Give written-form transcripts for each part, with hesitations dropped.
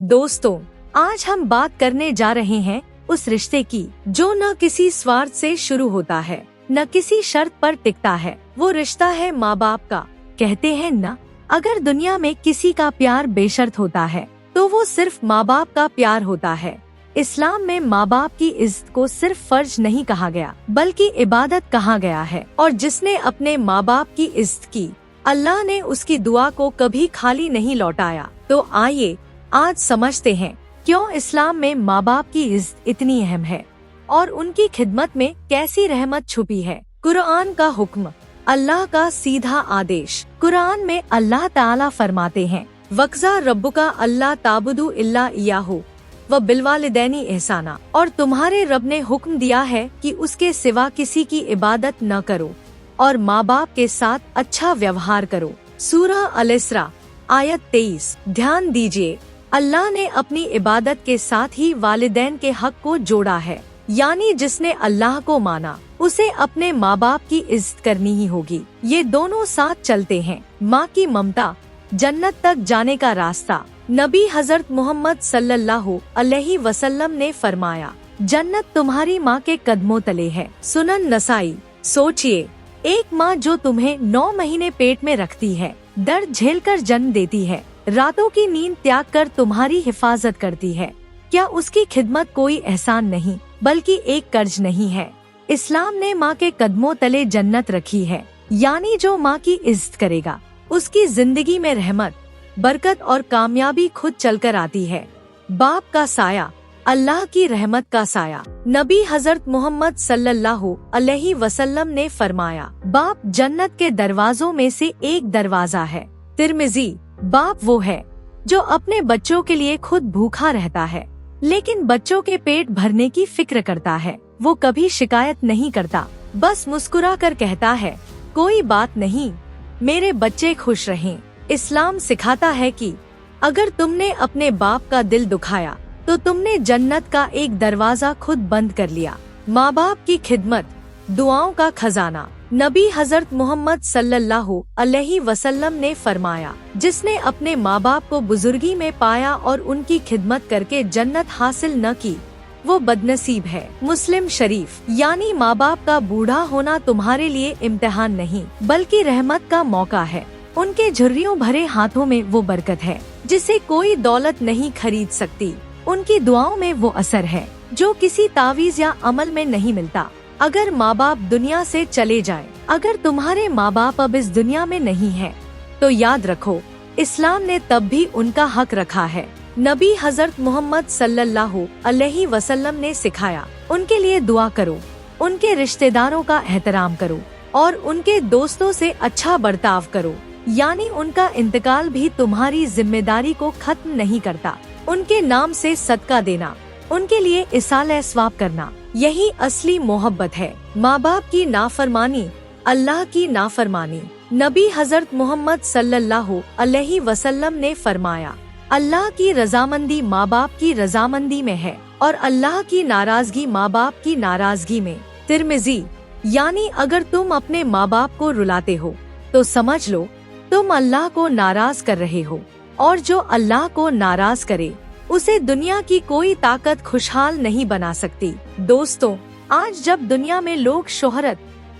दोस्तों, आज हम बात करने जा रहे हैं उस रिश्ते की जो न किसी स्वार्थ से शुरू होता है, न किसी शर्त पर टिकता है। वो रिश्ता है माँ बाप का। कहते हैं न, अगर दुनिया में किसी का प्यार बेशर्त होता है तो वो सिर्फ माँ बाप का प्यार होता है। इस्लाम में माँ बाप की इज्जत को सिर्फ फर्ज नहीं कहा गया बल्कि इबादत कहा गया है, और जिसने अपने माँ बाप की इज्जत की, अल्लाह ने उसकी दुआ को कभी खाली नहीं लौटाया। तो आइए आज समझते हैं क्यों इस्लाम में माँ बाप की इज्जत इतनी अहम है और उनकी खिदमत में कैसी रहमत छुपी है। कुरान का हुक्म, अल्लाह का सीधा आदेश। कुरान में अल्लाह ताला फरमाते हैं, वक्ज़ा रब्बुका अल्लाह ताबुदु इल्ला इय्याहु व बिलवालिदैनी एहसाना। और तुम्हारे रब ने हुक्म दिया है कि उसके सिवा किसी की इबादत न करो और माँ बाप के साथ अच्छा व्यवहार करो। सूरह अल-इसरा आयत 23। ध्यान दीजिए, अल्लाह ने अपनी इबादत के साथ ही वालिदैन के हक को जोड़ा है, यानी जिसने अल्लाह को माना उसे अपने माँ बाप की इज्जत करनी ही होगी। ये दोनों साथ चलते हैं। माँ की ममता, जन्नत तक जाने का रास्ता। नबी हजरत मोहम्मद सल्लल्लाहु अलैहि वसल्लम ने फरमाया, जन्नत तुम्हारी माँ के कदमों तले है। सुनन नसाई। सोचिए, एक माँ जो तुम्हें 9 महीने पेट में रखती है, दर्द झेलकर जन्म देती है, रातों की नींद त्याग कर तुम्हारी हिफाजत करती है, क्या उसकी खिदमत कोई एहसान नहीं बल्कि एक कर्ज नहीं है? इस्लाम ने माँ के कदमों तले जन्नत रखी है, यानी जो माँ की इज्जत करेगा उसकी जिंदगी में रहमत, बरकत और कामयाबी खुद चलकर आती है। बाप का साया, अल्लाह की रहमत का साया। नबी हजरत मोहम्मद सल्लल्लाहु अलैहि वसल्लम ने फरमाया, बाप जन्नत के दरवाजों में से एक दरवाजा है। तिर्मिजी। बाप वो है जो अपने बच्चों के लिए खुद भूखा रहता है लेकिन बच्चों के पेट भरने की फिक्र करता है। वो कभी शिकायत नहीं करता, बस मुस्कुरा कर कहता है, कोई बात नहीं, मेरे बच्चे खुश रहें। इस्लाम सिखाता है कि अगर तुमने अपने बाप का दिल दुखाया तो तुमने जन्नत का एक दरवाजा खुद बंद कर लिया। माँ बाप की खिदमत, दुआओं का खजाना। नबी हजरत मोहम्मद सल्लल्लाहु अलैहि वसल्लम ने फरमाया, जिसने अपने माँ बाप को बुजुर्गी में पाया और उनकी खिदमत करके जन्नत हासिल न की, वो बदनसीब है। मुस्लिम शरीफ। यानी माँ बाप का बूढ़ा होना तुम्हारे लिए इम्तिहान नहीं बल्कि रहमत का मौका है। उनके झुर्रियों भरे हाथों में वो बरकत है जिसे कोई दौलत नहीं खरीद सकती। उनकी दुआओं में वो असर है जो किसी तावीज या अमल में नहीं मिलता। अगर माँ बाप दुनिया से चले जाएं, अगर तुम्हारे माँ बाप अब इस दुनिया में नहीं है, तो याद रखो, इस्लाम ने तब भी उनका हक रखा है। नबी हजरत मोहम्मद सल्लल्लाहु अलैहि वसल्लम ने सिखाया, उनके लिए दुआ करो, उनके रिश्तेदारों का एहतराम करो और उनके दोस्तों से अच्छा बर्ताव करो। यानी उनका इंतकाल भी तुम्हारी जिम्मेदारी को खत्म नहीं करता। उनके नाम से सदका देना, उनके लिए इसाले स्वाब करना, यही असली मोहब्बत है। माँ बाप की नाफरमानी, अल्लाह की नाफरमानी। नबी हजरत मोहम्मद सल्लल्लाहु अलैहि वसल्लम ने फरमाया, अल्लाह की रजामंदी माँ बाप की रजामंदी में है और अल्लाह की नाराजगी माँ बाप की नाराजगी में। तिर्मिजी। यानी अगर तुम अपने माँ बाप को रुलाते हो तो समझ लो तुम अल्लाह को नाराज कर रहे हो, और जो अल्लाह को नाराज करे उसे दुनिया की कोई ताकत खुशहाल नहीं बना सकती। दोस्तों, आज जब दुनिया में लोग शोहरत,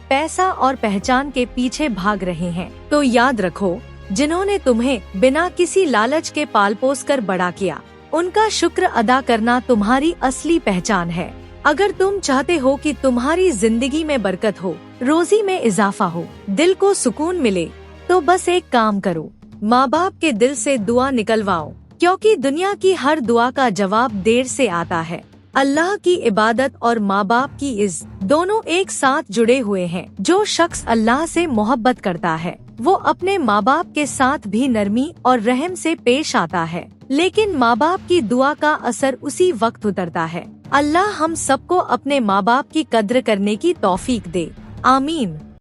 पैसा और पहचान के पीछे भाग रहे हैं, तो याद रखो, जिन्होंने तुम्हें बिना किसी लालच के पाल पोस कर बड़ा किया, उनका शुक्र अदा करना तुम्हारी असली पहचान है। अगर तुम चाहते हो कि तुम्हारी जिंदगी में बरकत हो, रोजी में इजाफा हो, दिल को सुकून मिले, तो बस एक काम करो, माँ बाप के दिल से दुआ निकलवाओ, क्योंकि दुनिया की हर दुआ का जवाब देर से आता है। अल्लाह की इबादत और माँ बाप की इज्जत दोनों एक साथ जुड़े हुए हैं। जो शख्स अल्लाह से मोहब्बत करता है वो अपने माँ बाप के साथ भी नरमी और रहम से पेश आता है, लेकिन माँ बाप की दुआ का असर उसी वक्त उतरता है। अल्लाह हम सबको अपने माँ बाप की कद्र करने की तौफीक दे। आमीन।